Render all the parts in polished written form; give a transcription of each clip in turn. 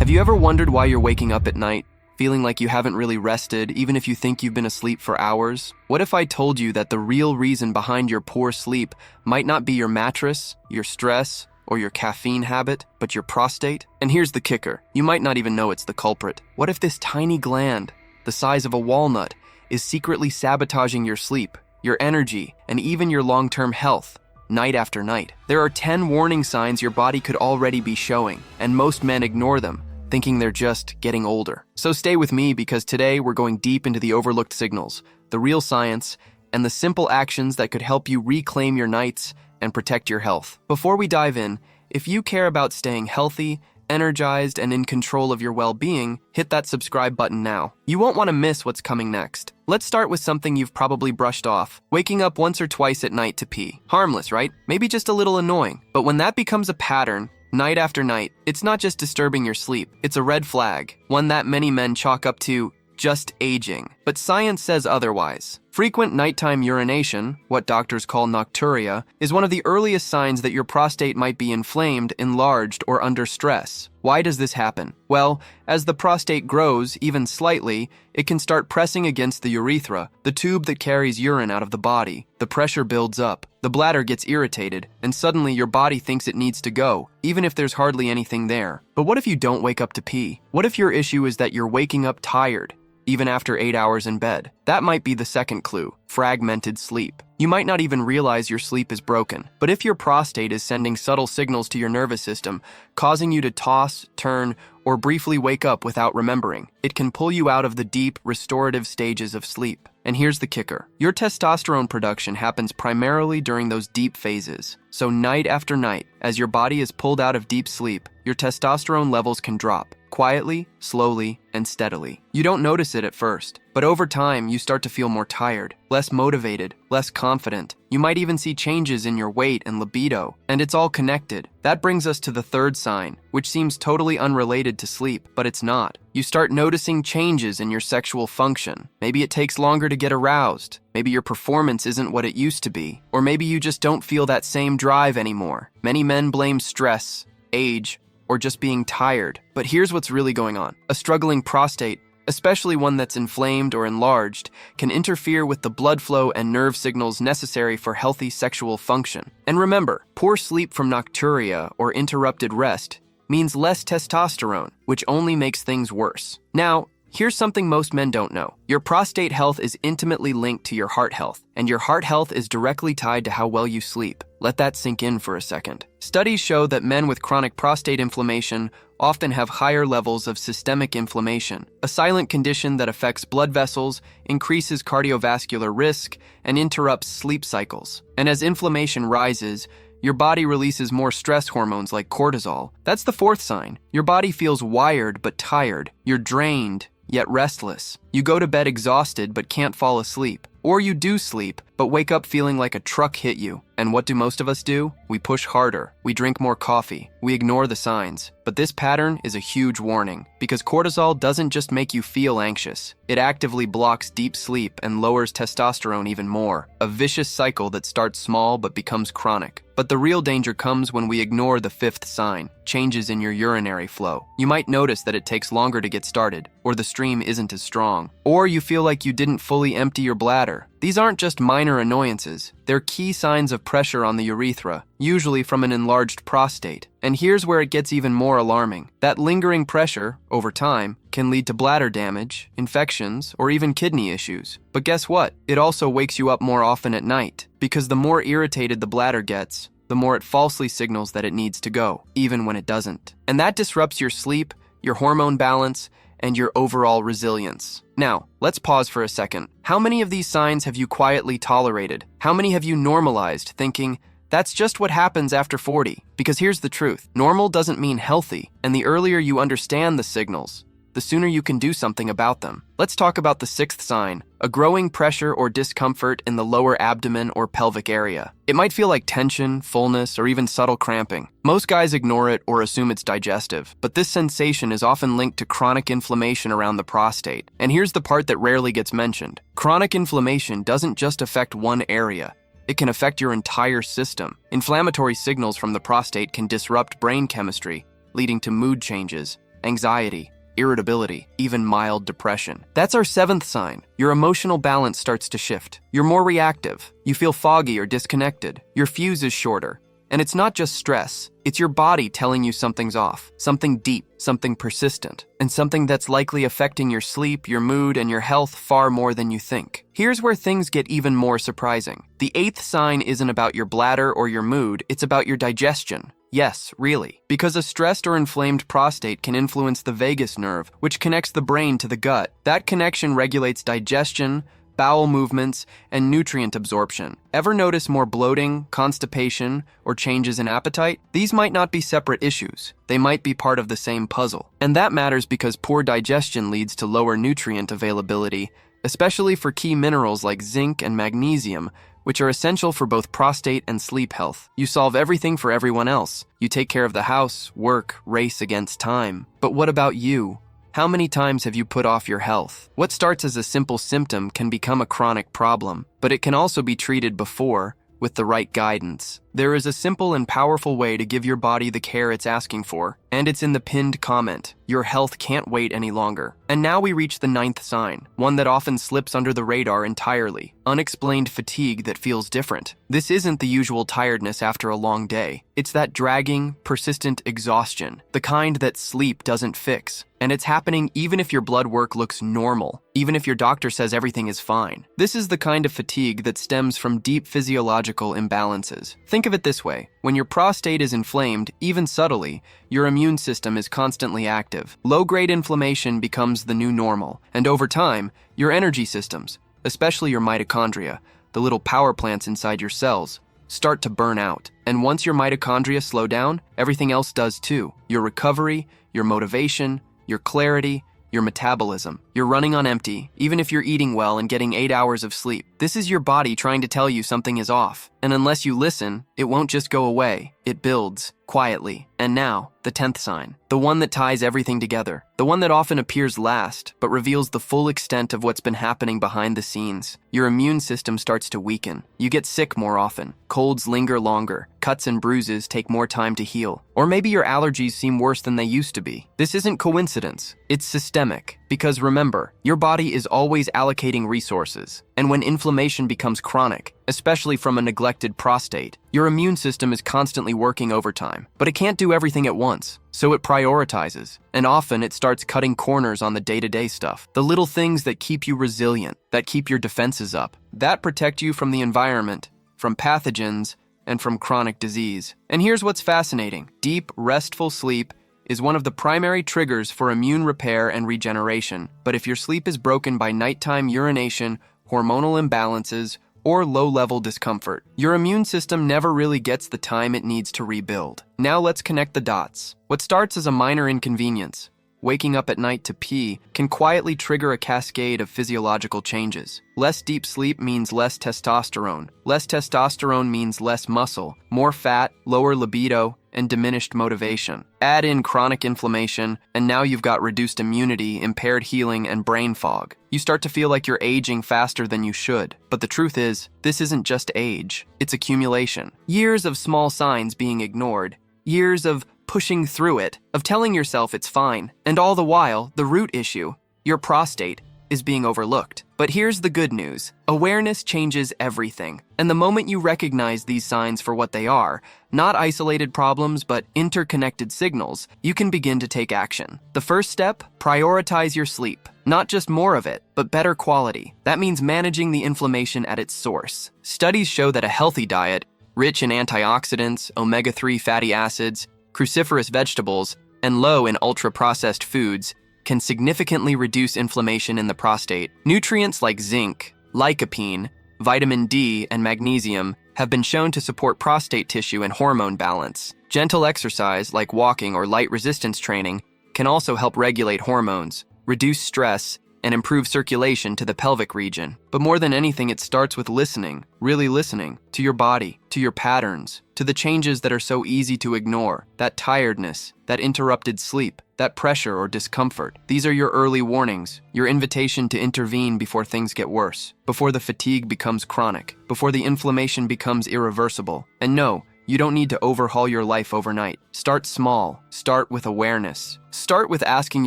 Have you ever wondered why you're waking up at night, feeling like you haven't really rested, even if you think you've been asleep for hours? What if I told you that the real reason behind your poor sleep might not be your mattress, your stress, or your caffeine habit, but your prostate? And here's the kicker. You might not even know it's the culprit. What if this tiny gland, the size of a walnut, is secretly sabotaging your sleep, your energy, and even your long-term health, night after night? There are 10 warning signs your body could already be showing, and most men ignore them, thinking they're just getting older. So stay with me, because today we're going deep into the overlooked signals, the real science, and the simple actions that could help you reclaim your nights and protect your health. Before we dive in, if you care about staying healthy, energized, and in control of your well-being, hit that subscribe button now. You won't want to miss what's coming next. Let's start with something you've probably brushed off: waking up once or twice at night to pee. Harmless, right? Maybe just a little annoying. But when that becomes a pattern, night after night, it's not just disturbing your sleep. It's a red flag, one that many men chalk up to just aging. But science says otherwise. Frequent nighttime urination, what doctors call nocturia, is one of the earliest signs that your prostate might be inflamed, enlarged, or under stress. Why does this happen? Well, as the prostate grows, even slightly, it can start pressing against the urethra, the tube that carries urine out of the body. The pressure builds up, the bladder gets irritated, and suddenly your body thinks it needs to go, even if there's hardly anything there. But what if you don't wake up to pee? What if your issue is that you're waking up tired, even after 8 hours in bed? That might be the second clue: fragmented sleep. You might not even realize your sleep is broken, but if your prostate is sending subtle signals to your nervous system, causing you to toss, turn, or briefly wake up without remembering, it can pull you out of the deep, restorative stages of sleep. And here's the kicker: your testosterone production happens primarily during those deep phases. So night after night, as your body is pulled out of deep sleep, your testosterone levels can drop, quietly, slowly, and steadily. You don't notice it at first, but over time, you start to feel more tired, less motivated, less confident. You might even see changes in your weight and libido, and it's all connected. That brings us to the third sign, which seems totally unrelated to sleep, but it's not. You start noticing changes in your sexual function. Maybe it takes longer to get aroused. Maybe your performance isn't what it used to be. Or maybe you just don't feel that same drive anymore. Many men blame stress, age, or just being tired. But here's what's really going on. A struggling prostate, especially one that's inflamed or enlarged, can interfere with the blood flow and nerve signals necessary for healthy sexual function. And remember, poor sleep from nocturia, or interrupted rest, means less testosterone, which only makes things worse. Now, here's something most men don't know. Your prostate health is intimately linked to your heart health, and your heart health is directly tied to how well you sleep. Let that sink in for a second. Studies show that men with chronic prostate inflammation often have higher levels of systemic inflammation, a silent condition that affects blood vessels, increases cardiovascular risk, and interrupts sleep cycles. And as inflammation rises, your body releases more stress hormones like cortisol. That's the fourth sign. Your body feels wired but tired. You're drained, yet restless. You go to bed exhausted but can't fall asleep. Or you do sleep, but wake up feeling like a truck hit you. And what do most of us do? We push harder. We drink more coffee. We ignore the signs. But this pattern is a huge warning, because cortisol doesn't just make you feel anxious. It actively blocks deep sleep and lowers testosterone even more. A vicious cycle that starts small but becomes chronic. But the real danger comes when we ignore the fifth sign: changes in your urinary flow. You might notice that it takes longer to get started, or the stream isn't as strong, or you feel like you didn't fully empty your bladder. These aren't just minor annoyances. They're key signs of pressure on the urethra, usually from an enlarged prostate. And here's where it gets even more alarming. That lingering pressure, over time, can lead to bladder damage, infections, or even kidney issues. But guess what? It also wakes you up more often at night, because the more irritated the bladder gets, the more it falsely signals that it needs to go, even when it doesn't. And that disrupts your sleep, your hormone balance, and your overall resilience. Now, let's pause for a second. How many of these signs have you quietly tolerated? How many have you normalized, thinking, that's just what happens after 40? Because here's the truth. Normal doesn't mean healthy, and the earlier you understand the signals, the sooner you can do something about them. Let's talk about the sixth sign: a growing pressure or discomfort in the lower abdomen or pelvic area. It might feel like tension, fullness, or even subtle cramping. Most guys ignore it or assume it's digestive, but this sensation is often linked to chronic inflammation around the prostate. And here's the part that rarely gets mentioned. Chronic inflammation doesn't just affect one area. It can affect your entire system. Inflammatory signals from the prostate can disrupt brain chemistry, leading to mood changes, anxiety, irritability, even mild depression. That's our 7th sign. Your emotional balance starts to shift. You're more reactive. You feel foggy or disconnected. Your fuse is shorter. And it's not just stress. It's your body telling you something's off, something deep, something persistent, and something that's likely affecting your sleep, your mood, and your health far more than you think. Here's where things get even more surprising. The 8th sign isn't about your bladder or your mood, it's about your digestion. Yes, really. Because a stressed or inflamed prostate can influence the vagus nerve, which connects the brain to the gut. That connection regulates digestion, bowel movements, and nutrient absorption. Ever notice more bloating, constipation, or changes in appetite? These might not be separate issues. They might be part of the same puzzle. And that matters because poor digestion leads to lower nutrient availability, especially for key minerals like zinc and magnesium, which are essential for both prostate and sleep health. You solve everything for everyone else. You take care of the house, work, race against time. But what about you? How many times have you put off your health? What starts as a simple symptom can become a chronic problem, but it can also be treated before, with the right guidance. There is a simple and powerful way to give your body the care it's asking for, and it's in the pinned comment. Your health can't wait any longer. And now we reach the 9th sign, one that often slips under the radar entirely. Unexplained fatigue that feels different. This isn't the usual tiredness after a long day. It's that dragging, persistent exhaustion, the kind that sleep doesn't fix. And it's happening even if your blood work looks normal, even if your doctor says everything is fine. This is the kind of fatigue that stems from deep physiological imbalances. Think of it this way. When your prostate is inflamed, even subtly, your immune system is constantly active. Low-grade inflammation becomes the new normal, and over time, your energy systems, especially your mitochondria, the little power plants inside your cells, start to burn out. And once your mitochondria slow down, everything else does too. Your recovery, your motivation, your clarity, your metabolism. You're running on empty, even if you're eating well and getting 8 hours of sleep. This is your body trying to tell you something is off. And unless you listen, it won't just go away. It builds, quietly. And now, the 10th sign. The one that ties everything together. The one that often appears last, but reveals the full extent of what's been happening behind the scenes. Your immune system starts to weaken. You get sick more often. Colds linger longer. Cuts and bruises take more time to heal. Or maybe your allergies seem worse than they used to be. This isn't coincidence. It's systemic. Because remember, your body is always allocating resources. And when inflammation becomes chronic, especially from a neglected prostate, your immune system is constantly working overtime. But it can't do everything at once. So it prioritizes. And often it starts cutting corners on the day-to-day stuff. The little things that keep you resilient, that keep your defenses up, that protect you from the environment, from pathogens, and from chronic disease. And here's what's fascinating. Deep, restful sleep is one of the primary triggers for immune repair and regeneration. But if your sleep is broken by nighttime urination, hormonal imbalances, or low-level discomfort, your immune system never really gets the time it needs to rebuild. Now let's connect the dots. What starts as a minor inconvenience, waking up at night to pee, can quietly trigger a cascade of physiological changes. Less deep sleep means less testosterone. Less testosterone means less muscle, more fat, lower libido, and diminished motivation. Add in chronic inflammation, and now you've got reduced immunity, impaired healing, and brain fog. You start to feel like you're aging faster than you should. But the truth is, this isn't just age, it's accumulation. Years of small signs being ignored. Years of pushing through it, of telling yourself it's fine. And all the while, the root issue, your prostate, is being overlooked. But here's the good news. Awareness changes everything. And the moment you recognize these signs for what they are, not isolated problems, but interconnected signals, you can begin to take action. The first step, prioritize your sleep. Not just more of it, but better quality. That means managing the inflammation at its source. Studies show that a healthy diet, rich in antioxidants, omega-3 fatty acids, cruciferous vegetables, and low in ultra-processed foods, can significantly reduce inflammation in the prostate. Nutrients like zinc, lycopene, vitamin D, and magnesium have been shown to support prostate tissue and hormone balance. Gentle exercise, like walking or light resistance training, can also help regulate hormones, reduce stress, and improve circulation to the pelvic region. But more than anything, it starts with listening, really listening, to your body, to your patterns, to the changes that are so easy to ignore, that tiredness, that interrupted sleep, that pressure or discomfort. These are your early warnings, your invitation to intervene before things get worse, before the fatigue becomes chronic, before the inflammation becomes irreversible. And no, You don't need to overhaul your life overnight. Start small. Start with awareness. Start with asking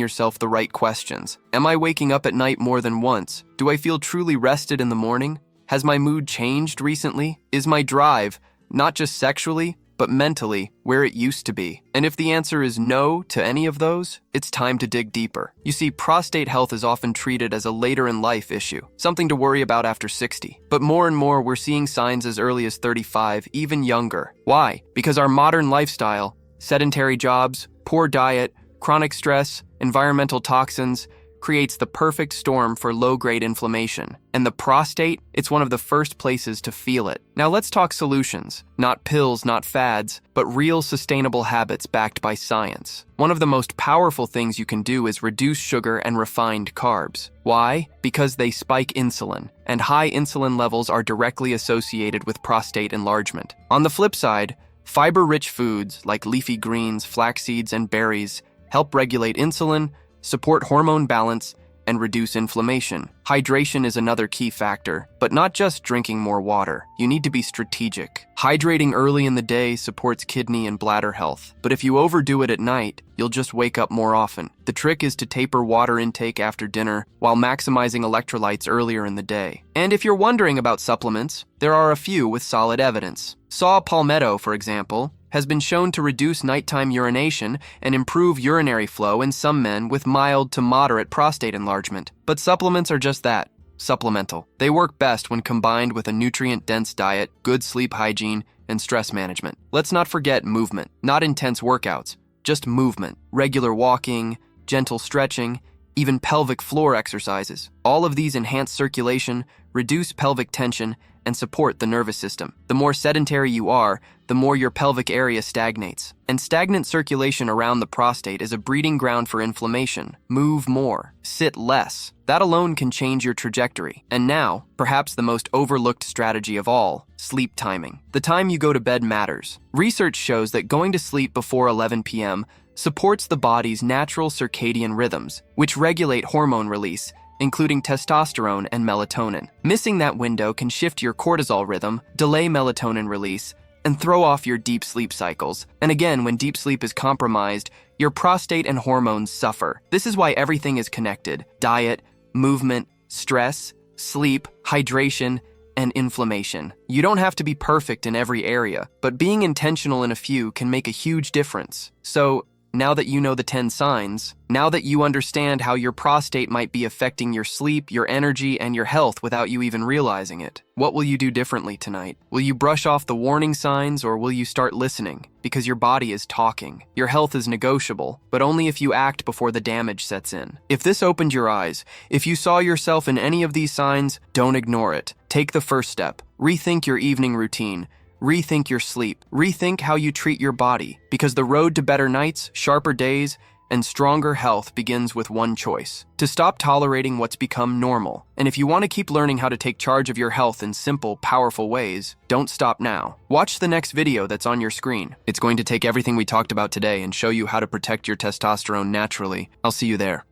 yourself the right questions. Am I waking up at night more than once? Do I feel truly rested in the morning? Has my mood changed recently? Is my drive, not just sexually, but mentally, where it used to be? And if the answer is no to any of those, it's time to dig deeper. You see, prostate health is often treated as a later-in-life issue, something to worry about after 60. But more and more, we're seeing signs as early as 35, even younger. Why? Because our modern lifestyle, sedentary jobs, poor diet, chronic stress, environmental toxins, creates the perfect storm for low-grade inflammation. And the prostate, it's one of the first places to feel it. Now let's talk solutions. Not pills, not fads, but real sustainable habits backed by science. One of the most powerful things you can do is reduce sugar and refined carbs. Why? Because they spike insulin, and high insulin levels are directly associated with prostate enlargement. On the flip side, fiber-rich foods like leafy greens, flax seeds, and berries help regulate insulin, support hormone balance, and reduce inflammation. Hydration is another key factor, but not just drinking more water. You need to be strategic. Hydrating early in the day supports kidney and bladder health, but if you overdo it at night, you'll just wake up more often. The trick is to taper water intake after dinner while maximizing electrolytes earlier in the day. And if you're wondering about supplements, there are a few with solid evidence. Saw palmetto, for example, has been shown to reduce nighttime urination and improve urinary flow in some men with mild to moderate prostate enlargement. But supplements are just that, supplemental. They work best when combined with a nutrient-dense diet, good sleep hygiene, and stress management. Let's not forget movement, not intense workouts, just movement, regular walking, gentle stretching, even pelvic floor exercises. All of these enhance circulation, reduce pelvic tension, and support the nervous system. The more sedentary you are, the more your pelvic area stagnates. And stagnant circulation around the prostate is a breeding ground for inflammation. Move more, sit less. That alone can change your trajectory. And now, perhaps the most overlooked strategy of all, sleep timing. The time you go to bed matters. Research shows that going to sleep before 11 p.m. supports the body's natural circadian rhythms, which regulate hormone release, including testosterone and melatonin. Missing that window can shift your cortisol rhythm, delay melatonin release, and throw off your deep sleep cycles. And again, when deep sleep is compromised, your prostate and hormones suffer. This is why everything is connected: diet, movement, stress, sleep, hydration, and inflammation. You don't have to be perfect in every area, but being intentional in a few can make a huge difference. So, now that you know the 10 signs, now that you understand how your prostate might be affecting your sleep, your energy, and your health without you even realizing it, what will you do differently tonight? Will you brush off the warning signs, or will you start listening? Because your body is talking. Your health is negotiable, but only if you act before the damage sets in. If this opened your eyes, if you saw yourself in any of these signs, don't ignore it. Take the first step. Rethink your evening routine. Rethink your sleep. Rethink how you treat your body, because the road to better nights, sharper days, and stronger health begins with one choice: to stop tolerating what's become normal. And if you want to keep learning how to take charge of your health in simple, powerful ways, don't stop now. Watch the next video that's on your screen. It's going to take everything we talked about today and show you how to protect your testosterone naturally. I'll see you there.